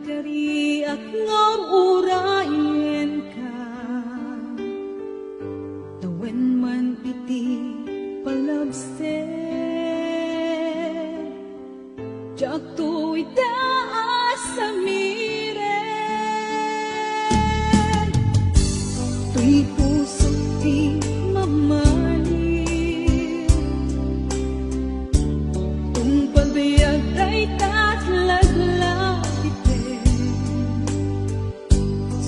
Kariak ngor urayan ka, tawen man iti palabser, jak tu itaas sa miren, tuy puso di mamali, tung pagbiag ay tatlaglag.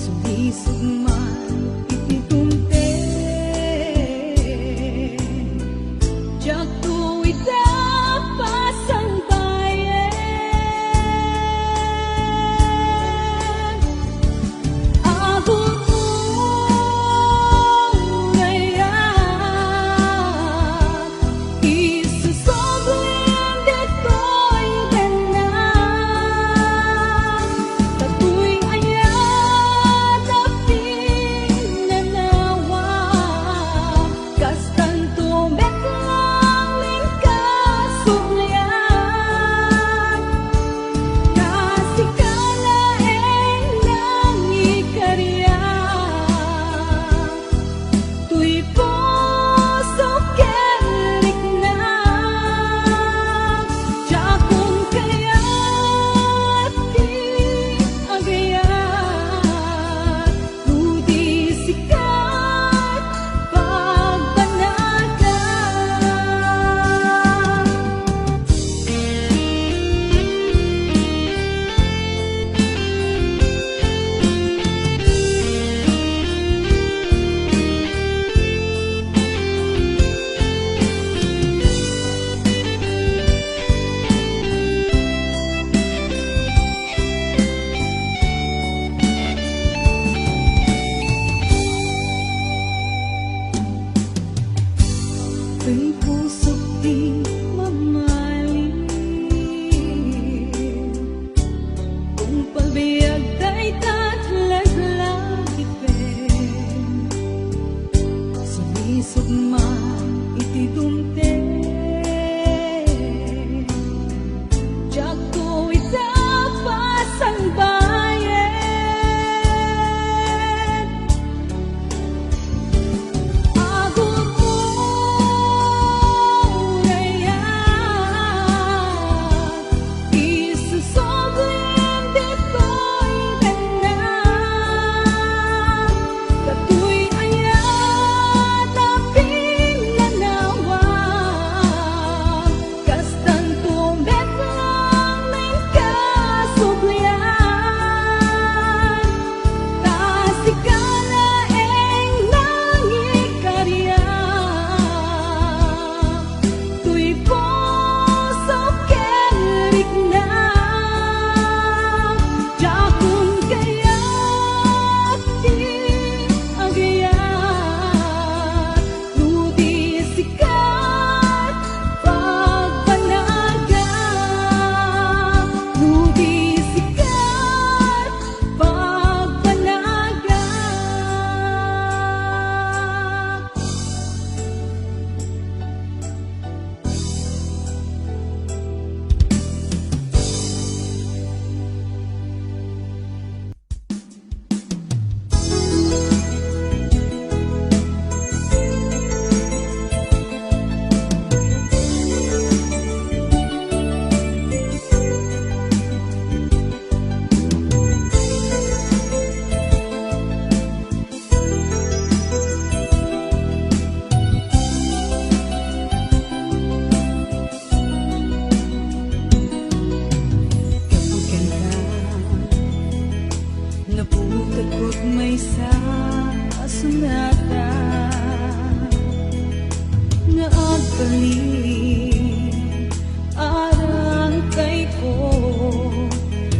Sulisugman ititunte, jak tuwid pasang bayan. Agon urayan, isusoblen deto'y ganang, tatu'y ayan pinanawa, kastan tumeklang lingkasumlian, kasikalaeng ng ikarya, tuy puso kerik na, jakong kaya't di agayat, ludi sikat pagbanagan. Tuy puso't di mamaling, kung pagbiag ay tatlaglagipen, sulisugman iti dumte, jak tu'y pasang bayan. Agon urayan, isusoblen deto'y ganang, tatu'y ayan pinanawa, kastan tumeklang lingkasumlian, kasikalaeng ng ikarya, tuy puso kerik na, jakong kaya't di agayat, ludi sikat pagbanagan, ludi sikat pagbanagan. Naputag ko't may sa asunata, nga agbalin arang kay ko,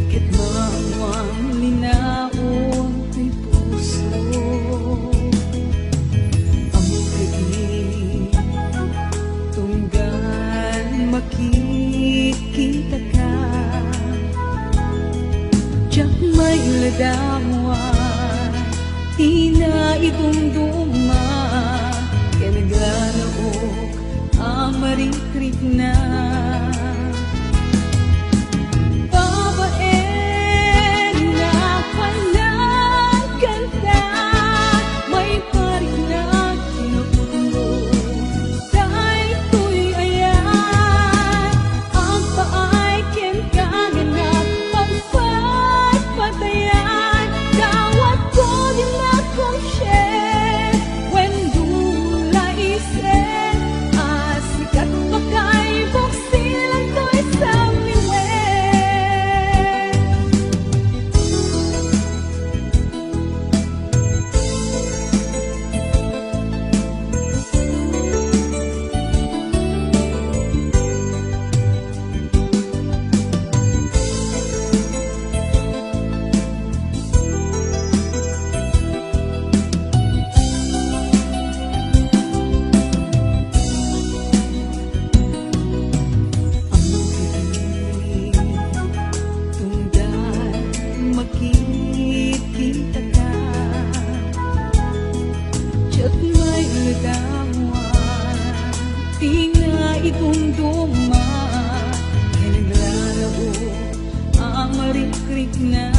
ket mawang linaon tuy puso, ang kagin tunggal makikita ka, jak may ladawan, tina idumduma, kaya naglalaok amaring-trik na. Babae makikita ka. Tiyat may lagawan, di na idumduman, kaya naglalaro ang marikrik na.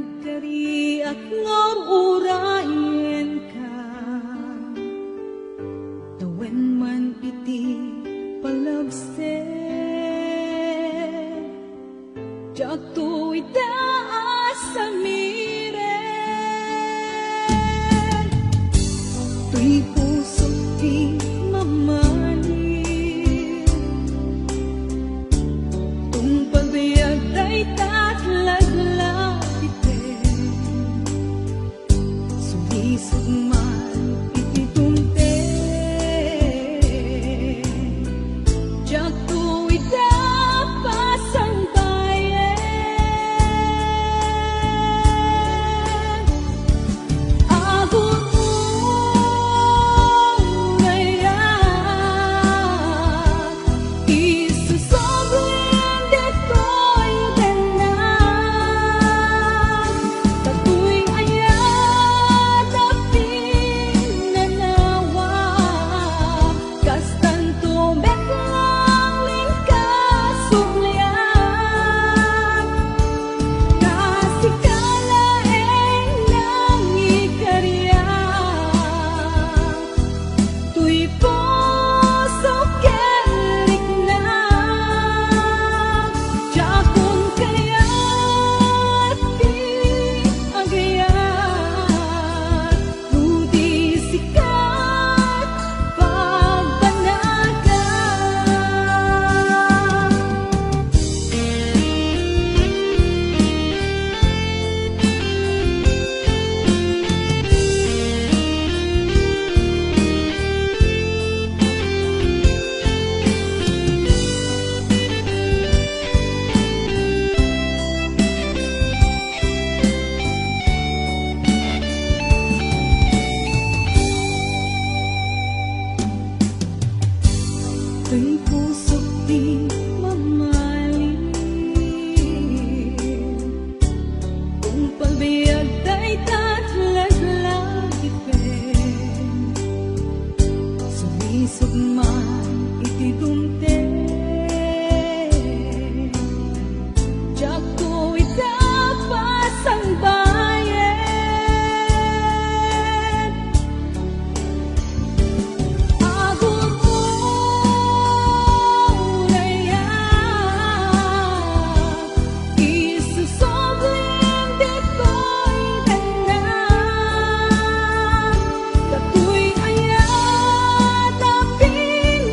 nagkariak ngururayan ka tawen man iti palabse jak tu itaas sa miren tuy puso di mamali tung pagbiag day tatlaglag ite sulisog man iti tunte jak tu itapasan bayan agun urayan isusobrin detoy denan tatuy ayat apin nanawa kastan tumeklang lingkasumlian kasikalaeng nang ikarya tuy puso kerik na jakun kayat di agayat rudi sikat pagbanagan tuy pusok di mamalim kung pagbiag day tatlaglag ipen sumisog man iti dumte jak tu itapasan bayan agun urayan isusobrin detoy denan tatuy ayat apin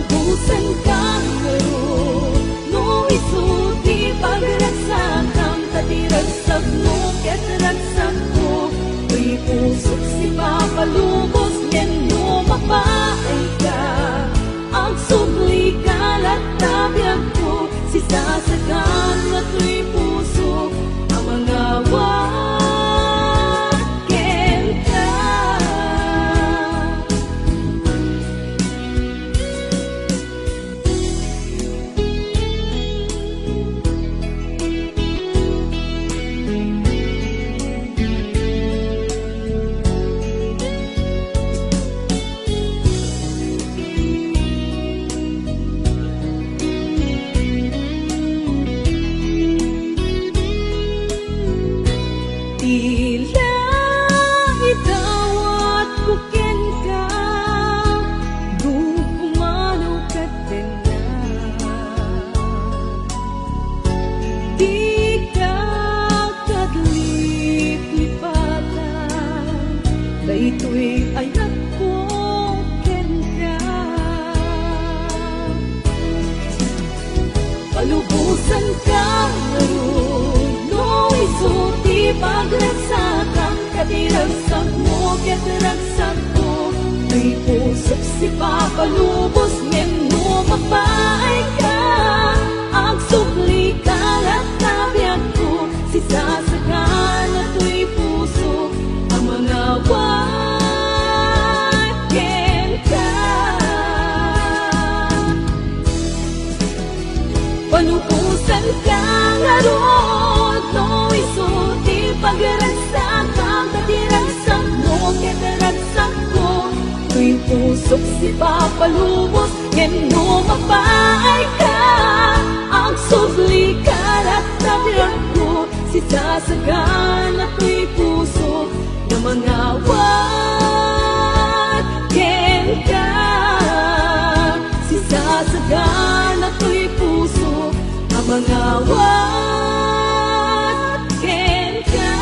Palubusan kang laro no isuti pagragsakan tatiragsak mo kataragsak ko tuy pusok si papalubos ngen no mapaay ka ang subli kalat tabiyag ko si sasagan na tuy puso ang mga waken ka. Tila itawat ko ken ka Gugumano ka din na Di ka kadlip-lipatan Daytoy ayak ko ken ka Palubusan kang laro no isuti pagragsakan katiragsak mo kataragsak ko tuy pusok si papalubos ngen no mapaay ka ang subli kalat tabiyag ko si sasakan na tuy puso ang mga waken ka. Palubusan kang laro no isuti pagragsakan katiragsak mo kataragsak ko tuy pusok si papalubos ngen no mapaay ka ang subli kalat tabiyag ko si sasagan na tuy puso ng mga waken ka si sasagan na tuy puso ang mga waken ka.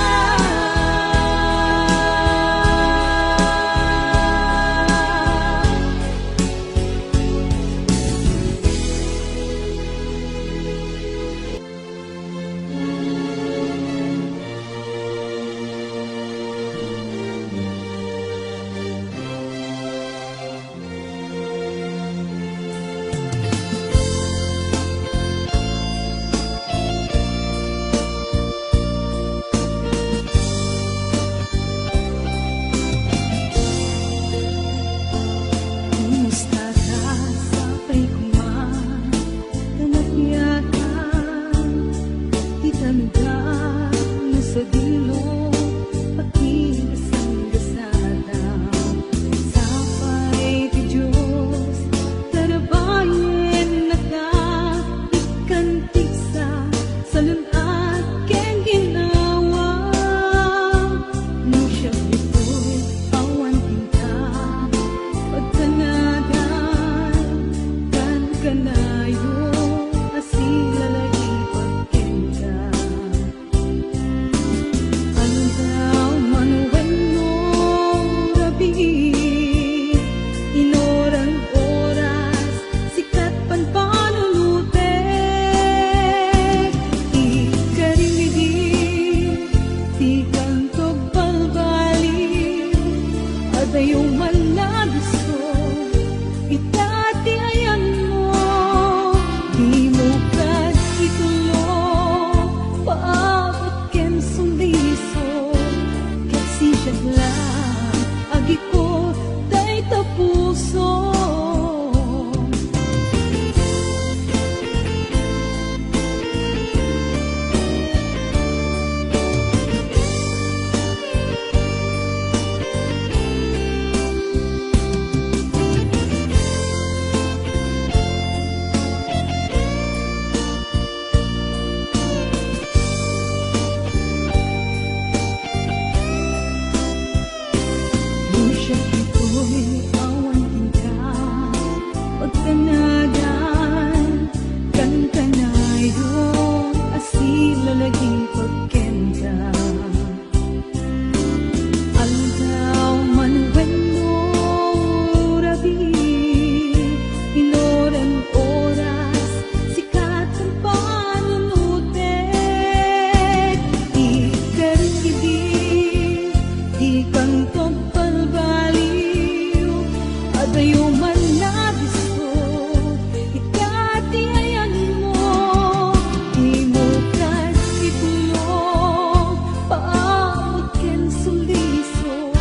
Adayo man nagisod, ikati ayan mo, di mo kasi tulong, paamot ken suliso,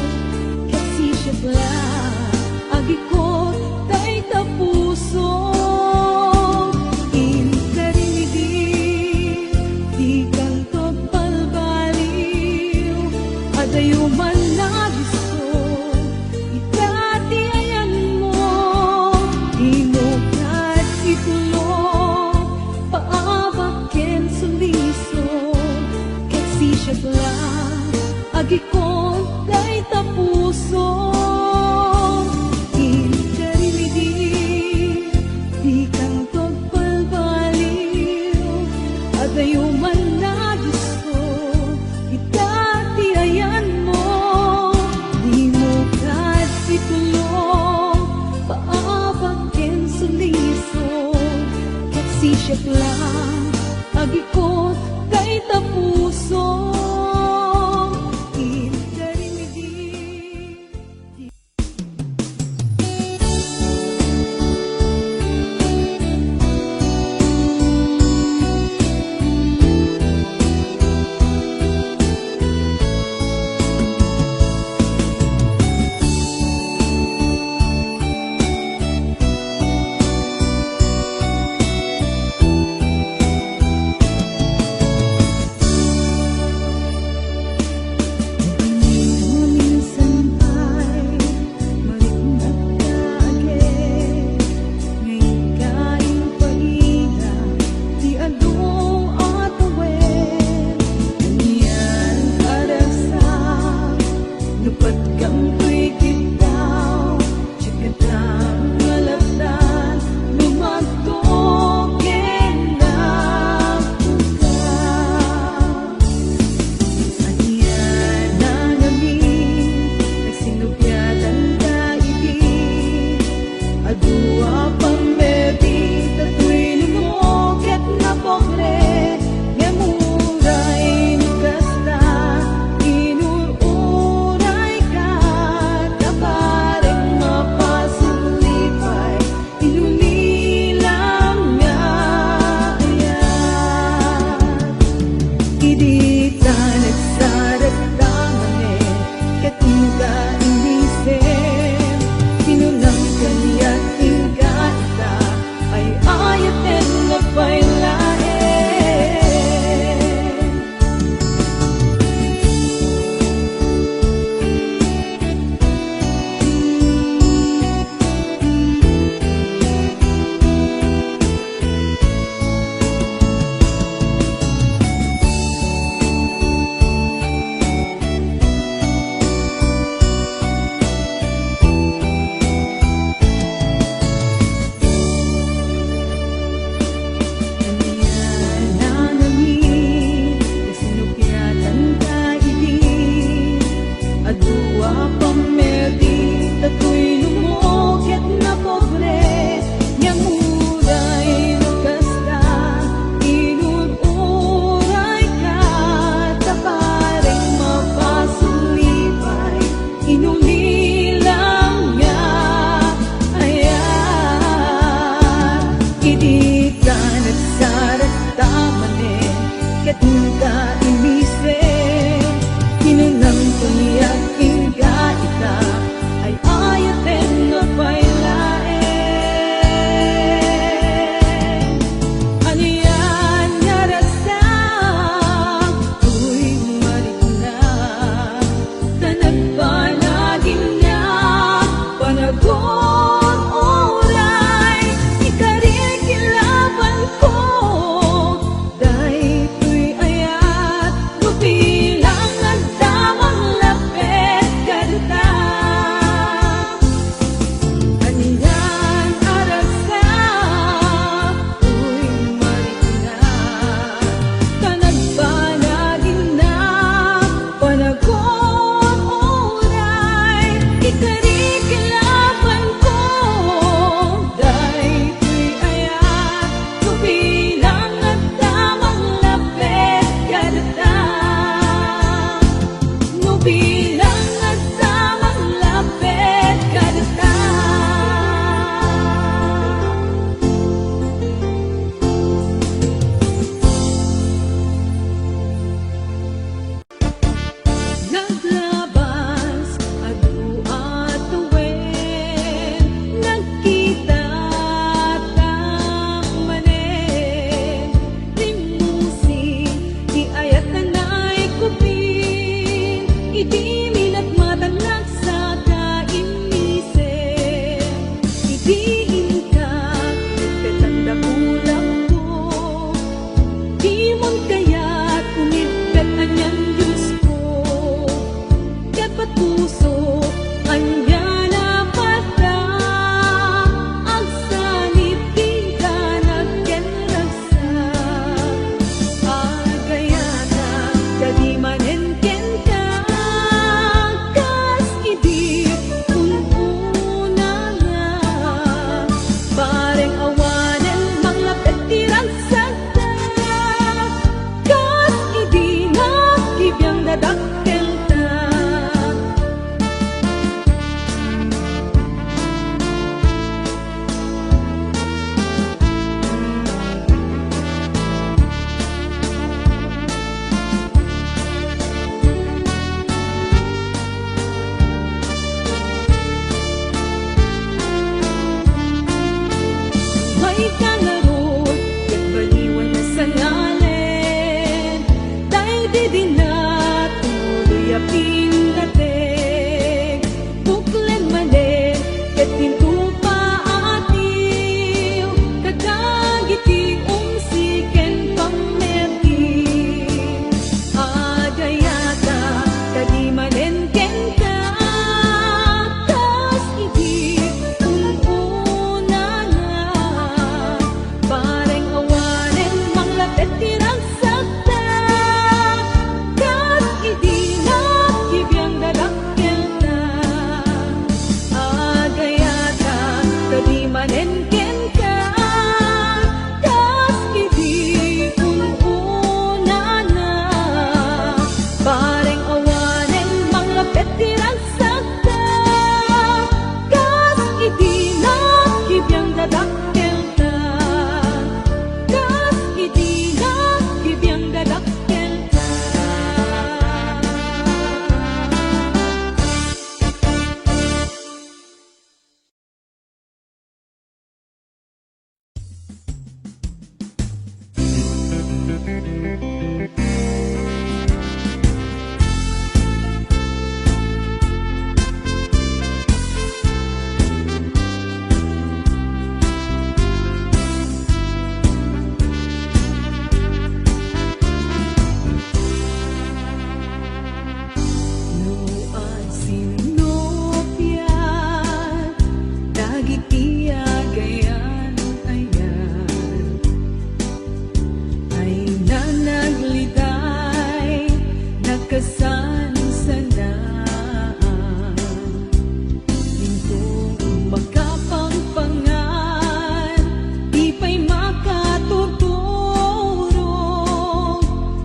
kasi siya bla, agi ko tay tapuso. Adayo man nagisod, ikati ayan mo, di mo kasi tulong, paabak ken suliso, kasi siya bla, agi ko tay tapuso. Inkarimidi, di kang pagpalbaliw, adayo man nagisod, ikati ayan mo, di mo kasi tulong, paabak ken suliso, kasi siya lang, agi ko tay tapuso. Ikarikilaban ko diin ka, petanda kulak ko. Dimon kaya't umibet anyan Diyos ko. Dapat puso, anya na pata. Ang sanib di ka nagkenragsa. Agayata, kadimanen ken ka. Kas idi, ununa nga. Pareng awanen, manglapet tiragsag ka. Kas idi nga, kibiyang dadakkel ta. May kangarot, ket baliwan na sa ngalen. Dahil di din na tuloy aping dating. Buklen manen, ket tintupa atil. Kadagiti umsiken pangmerti. Agayata, kadimanen ken ka. Tas idi, ununa nga. Pareng awanen, manglapet tiragsag ta. Kas idi na, kibiyang dadakkel ta. Agayata, kadimanen ken ka. Kas idi, ununa nga. Pareng awanen, manglapet tiragsag ta. Kas idi na, kibiyang dadakkel ta. Kas idi na, kibiyang dadakkel ta. Nuan sinopya, dagiti agayan ayan. Ay nanagliday, nagkasansanaan. Hintong makapangpangan, di pa'y makatuturo.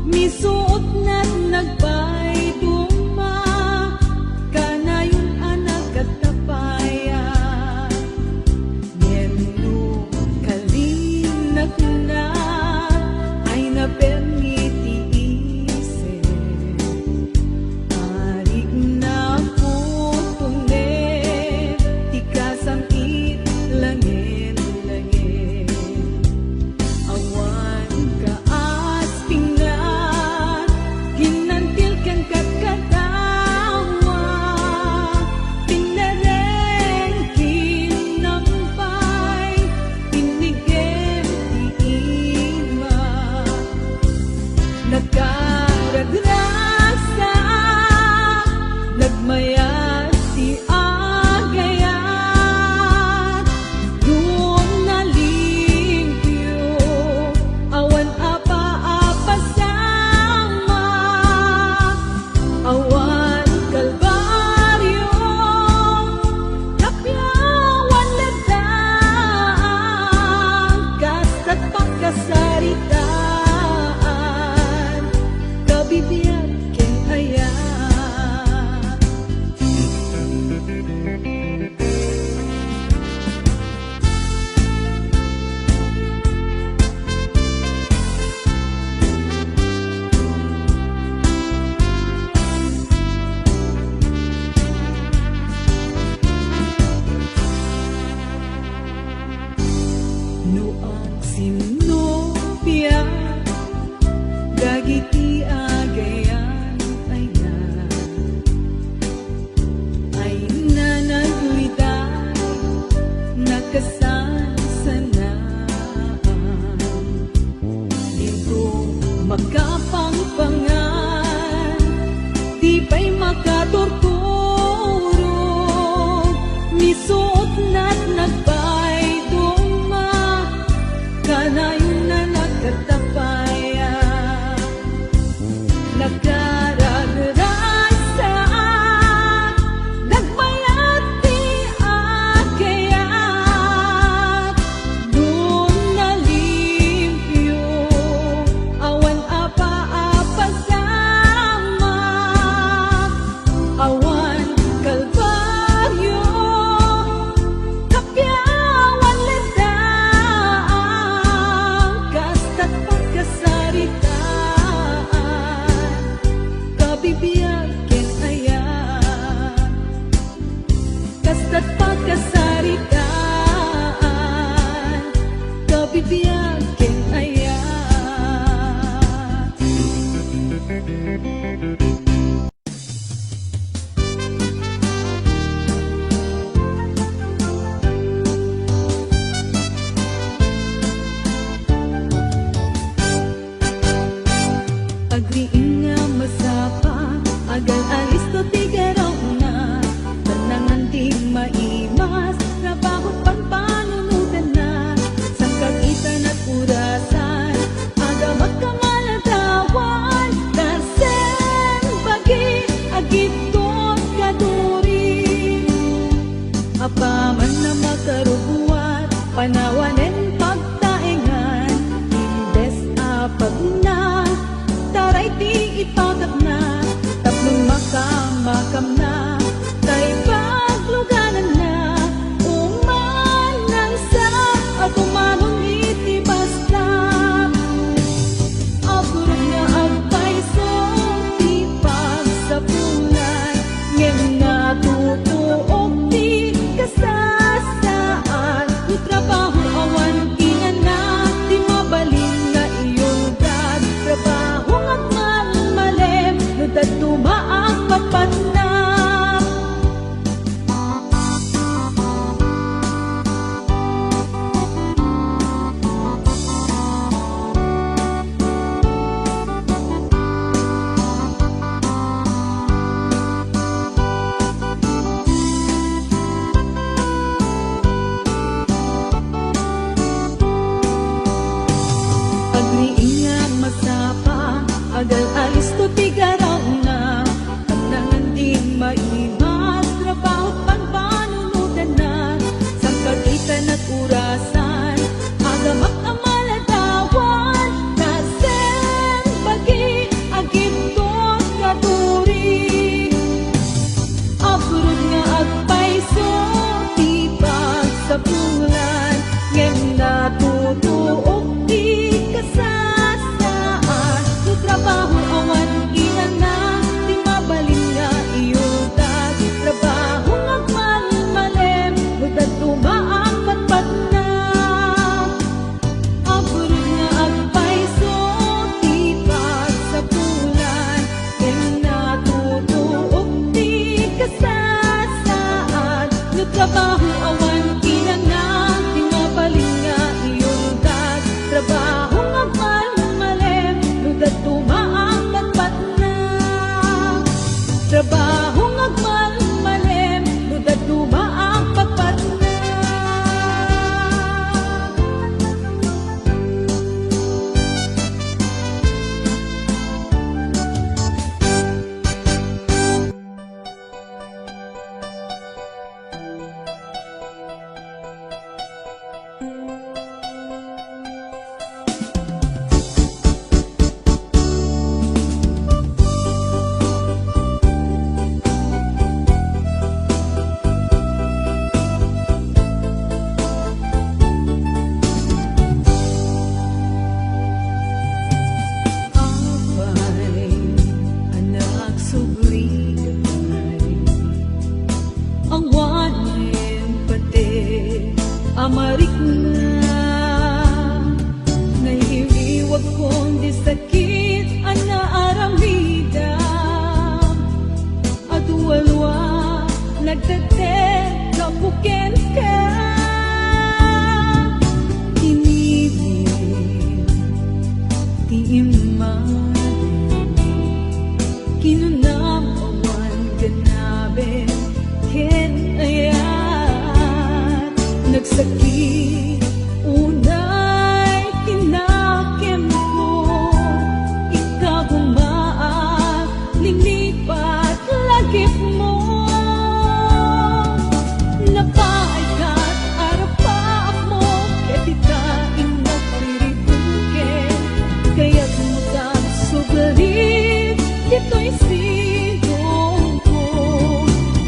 Misuot na't nagpay duma, kanayon anak at tapaya. Ngeno kalinak na, ay napermiti isen. Ari na putunen, ti kasangit langen-langen. Awan kaasping na, ginantil ken kakadawa. Pinareng kinampay, pinigem ti ima. Nagkaragrasa, nagmayat ti agayat. Doon nalimpyo, awan apa-apasama. Awan kalbaryo, kapyawan ladaan. Kasta't pagkasaritaan, kabibiyag ken aya. Nuan sinopya, dagiti agayan ayan. Ay nanagliday, kasansanaan. Dito makapangpangan, di pa'y makaturturog, misuot na't nagbay duma, kanayon na nagkatapayan. Nagkararasaan, nagbayat di akayat, doon nalimpyo, awan apa-apa sama, awan kalbaryo, kapyawan ledaan, kasta't pagkasaritaan, kabibiyag ken ayan, kasta't pagkasaritaan, kabibiyag ken ayan. Agriin nga masapa, agal alis to tigaraw na, tanangan di maimas, trabaho pagpanunutan na, sa kagitan at urasan, aga magkamaladawan, dasen bagi, agitot kaduri, apaman na makarubuat, panawanen pagtaingan, imbes apag na, taray di ipagap na, taplong makamakam na, tay pagluganan na, umanang sa at umanong itibasta. Agurog nga agpaiso, di pagsapulan, ngem nga tutuok di kasasaan, ni trabaho awan kingan na, di mabalin nga iyong dag, trabaho nga malmalem, no tumaang papat na. Agriin nga masapa, agal alis to tigaraw na, tanangan di maimas, trabaho pagpanunutan na, sa kagitan at urasan, aga makamaladawan, dasen bagi, agitot kaduri, agurod nga agpaiso, di pagsapulan, ngem natutuok di kasasaan, no trabaho awan ina na, di mabalin nga iyong dag, trabaho nga malmalem, no tumaang patpat na. Agurod nga agpaiso, di pagsapulan, ngem natutuok di kasasaan, no trabaho awan ina na, di mabalin nga iyong dag, trabaho nga malmalem, no tumaang patpat na. Trabaho nga malmalem, no tumaang patpat na. amarik na nahihiliwag kong di sakit ang naaramida at walwa nagtatet kapuken ka nagsakit, unay tinakim ko, ikaw gumaan, linipat lagip mo. Napaay ka't arapaak mo, ket itain nagtiribukin, kaya't mutang sugarit, dito'y sigong ko.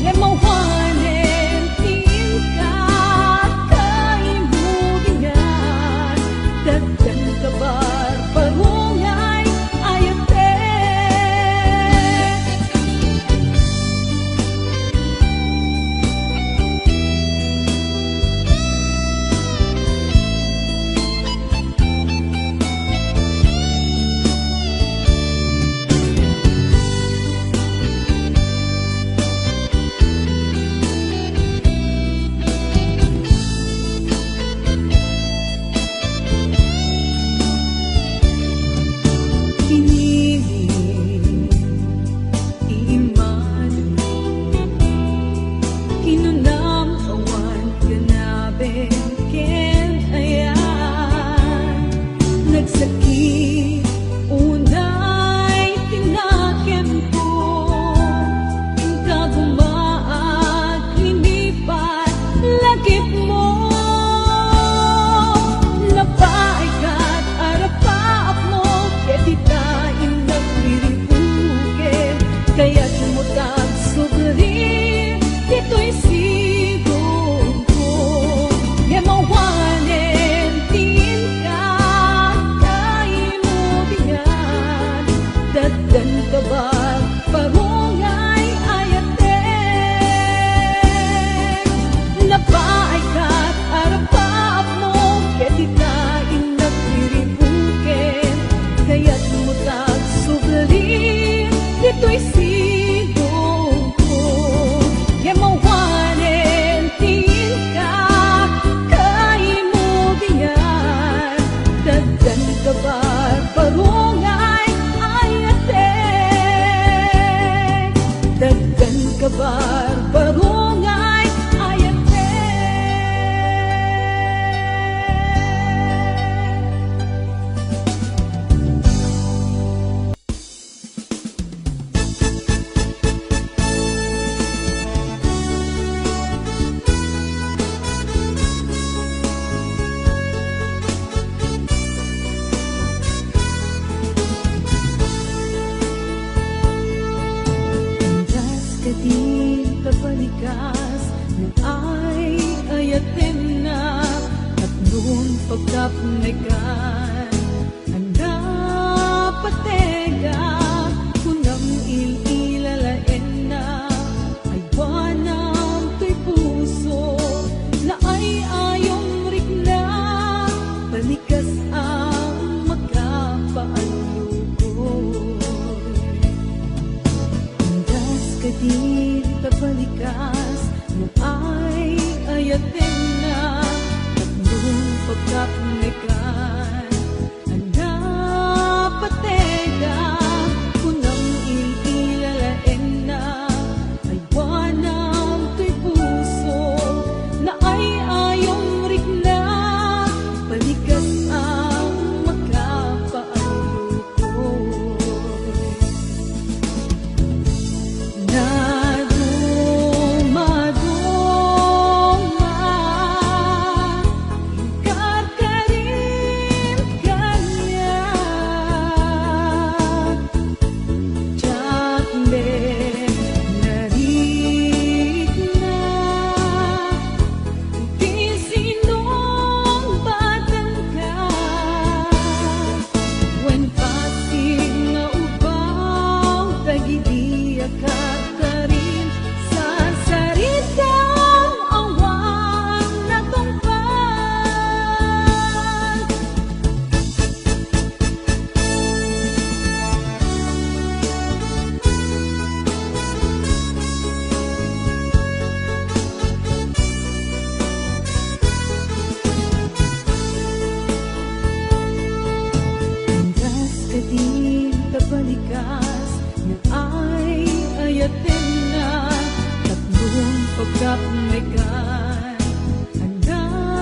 Lemawanen, tingkat, kaimugingan, dagdan kabar, parungay, ayate. Kinilig, iiman, kinunam awan, ganabin, ken ayan. Nagsakit, unay tinakim ko, ikaw gumaan, linipat lagip mo. Napaay ka't arapaak mo, ket itain nagtiribukin, kaya't mutang sugarit, dito'y sigong ko. Lemawanen, tingkat, kaimugingan, dagdan kabag, parungay, ayate. Napaay ka't arapaak mo, ket itain nagtiribukin, kaya't mutang sugarit, dito'y sigong ko. Lemawanen, tingkat, kaimugingan, dagdan kabar, parungay, ayate. Dagdan kabar, parungay, ayate. Landas ka di kabalikas, nang ay ayatin na, at noon pagkapnekan, hanap patega, kunam ililalain na, ay wanam to'y puso, na ay ayong rikna, balikas ang magkapaalukoy. Landas ka di kabalikas, nang ay ayatin na, at noong pagkapnekan, hanap patega, kunang ililalain na, ay wanam to'y puso, na ay ayong rikna, balikas ang magkapaalukoy. Na dumaduma, ingkat ka rin ganyan. Tiyak narit na, di sinong batang ka, when pasig nga ubaw, tagidiya ka rin, sa saritang awang natungpad. Landas ka di kabalikas, nang ay ayatin na, tatlong pagkapnekan, hanap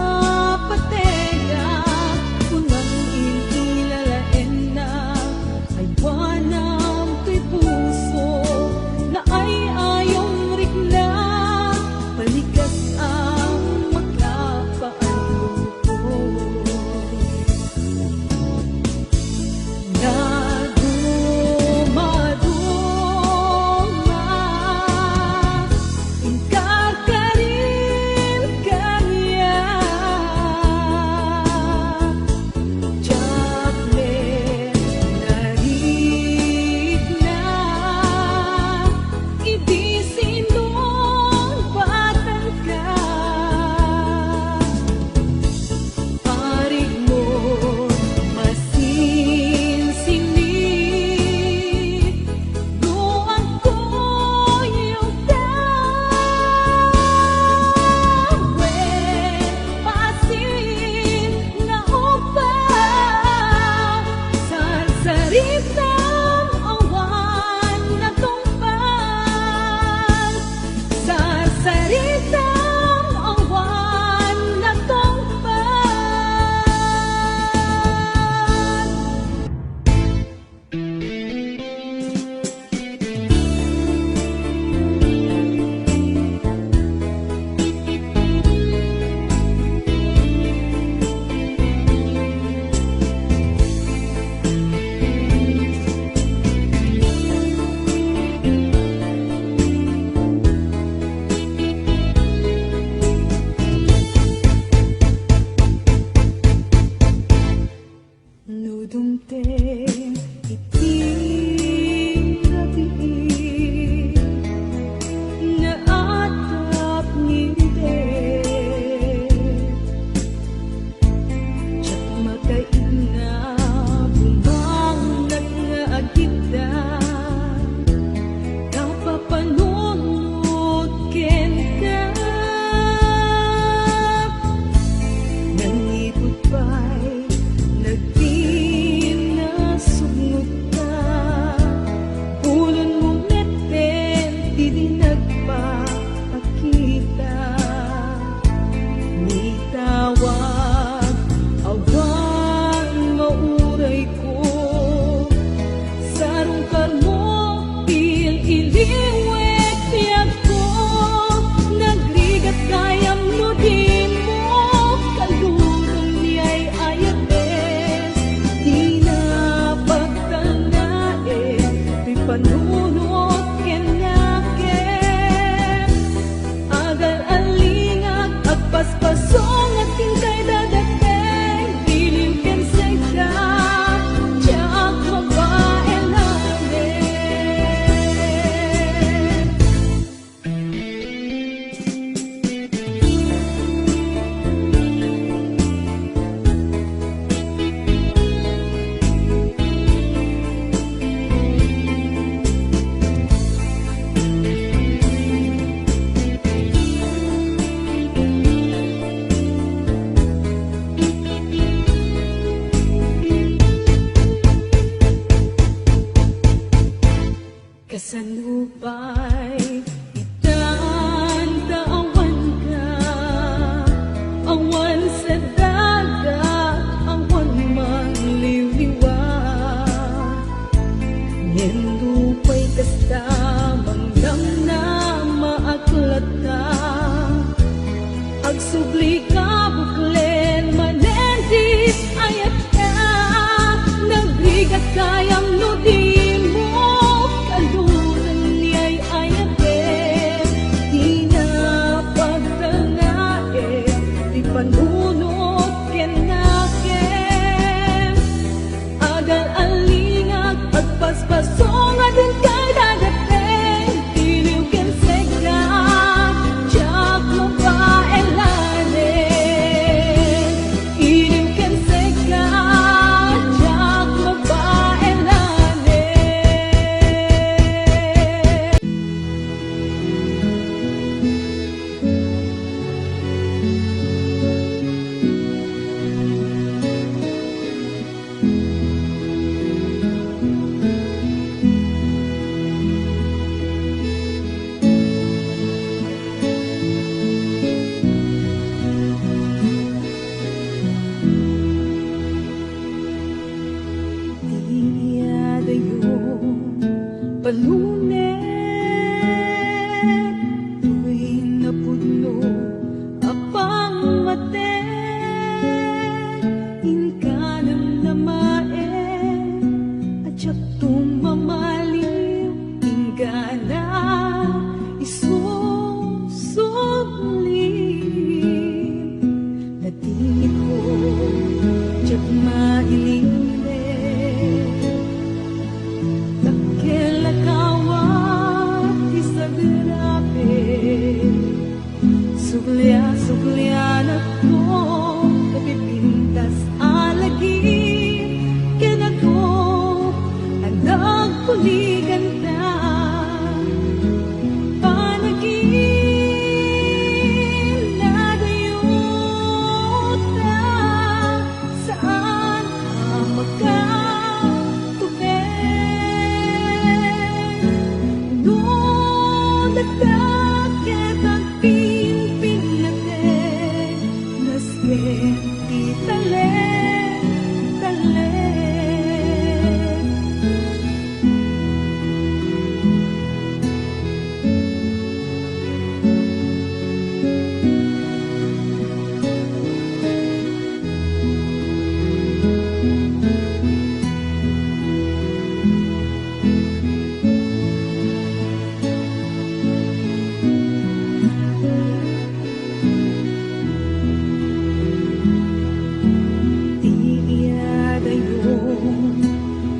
awan sa dagat, awan man liwliwat. Ngendo pa'y kasta mangdam na maaklata. Agsubli ka buklen manendis ayat ka. Nagrigat kayang nudin mo, kalunan niya'y ayate. Di na pagtanae, di panunot kenakem. Agal alingag, pagpaspasong adun kay dagateng. Tiliw ken sega, jak mapaelane. Iliw ken sega, jak mapaelane. Palunet, tuwing napudno apang mate. Inkanam na mae, at siyak tumamaliw. Ingana isusublim. Natingin ko, tiyak mailing. Suglia na ko, kapipintas alagi. Kaya ko, ang nagpuligan na. Panagin na dayuta, saan ka magkatubig? Doon nagdakit ang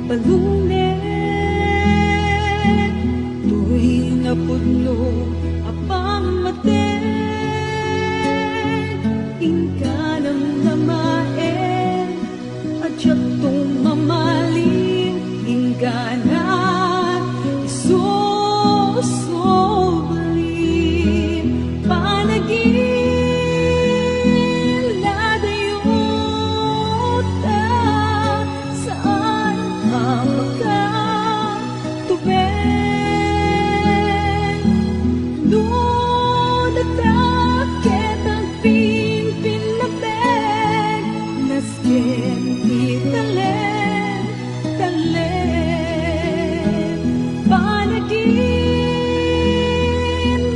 palunet, tuwing napudno apang mate. Inkanam na mae, at siyak tumamaling. Ingana isusublim. Panagin na dayuta, saan ka magkatubig? Doon nagdakit ang pinpinapeg. Nasken di talen, talen. Panagin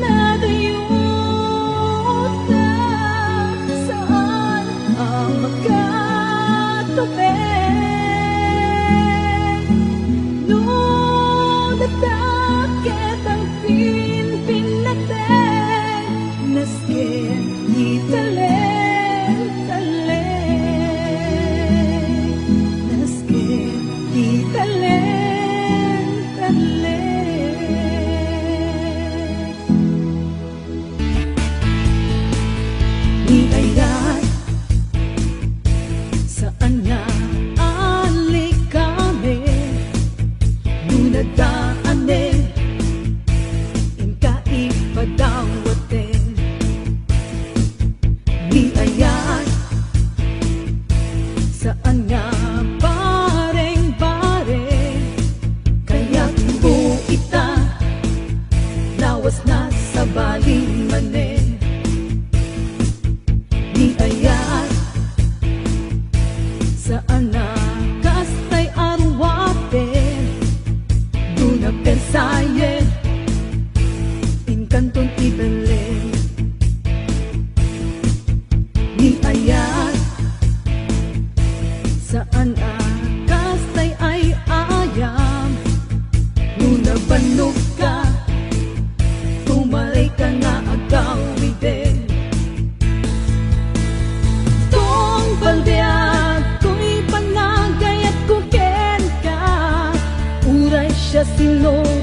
na dayuta, saan ang magkatubig? Doon nagdakit ang pinpinapeg. Nasken di talen, talen. Nasken di talen, talen. Ni ayan, saan na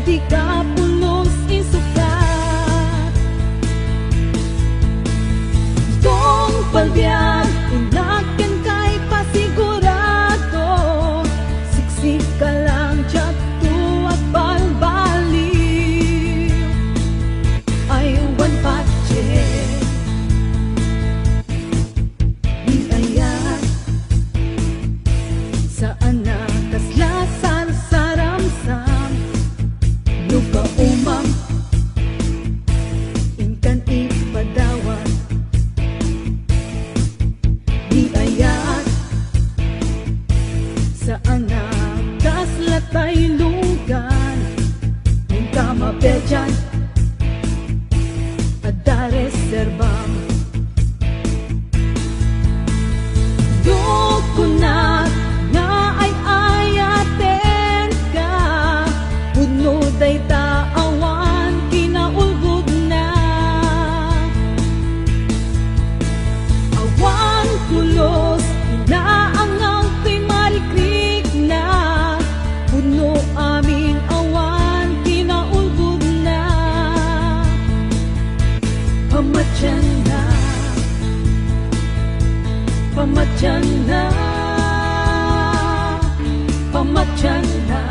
di ka pulos isukat. Kung palbiag inakyan kay pasigurado, siksik ka lang tiyak tuwag balbaliw. Ay one budget di ayat saan na kaslasan saramsam lupa umam inkan ipadawat di ayat saan na kaslatay lugan nunca mapedyan ada reserbam dukunat nga ay ayaten ka puno day taawan kinaulgod na awan kulos inaangaw kay marikrik na puno aming awan kinaulgod na pamatyan na pamatyan na pamatyan na.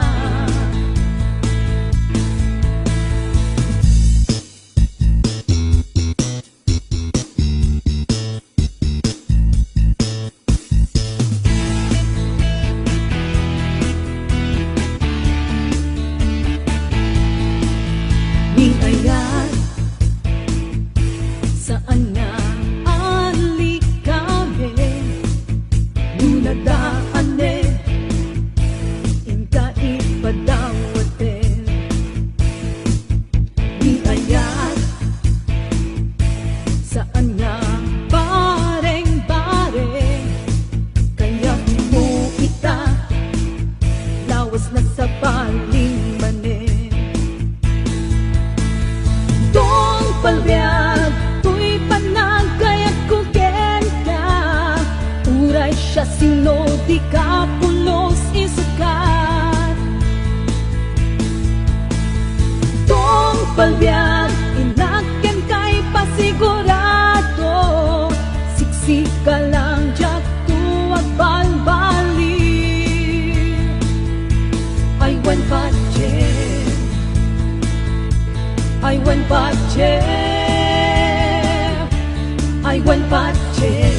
Di ayat saan nga ali kami nunadaan inka ipadawaten di ayat saan nga bareng-bareng kaya mo ita lawas na sa baling manen dong palbiag tuy panagayat ko ka uray siya sino di ka pulos isukat. Tong palbiag inakyan kay pasigurado, siksik ka lang tiyak tuwag balbaliw. Ay one budget, ay one budget, ay one budget.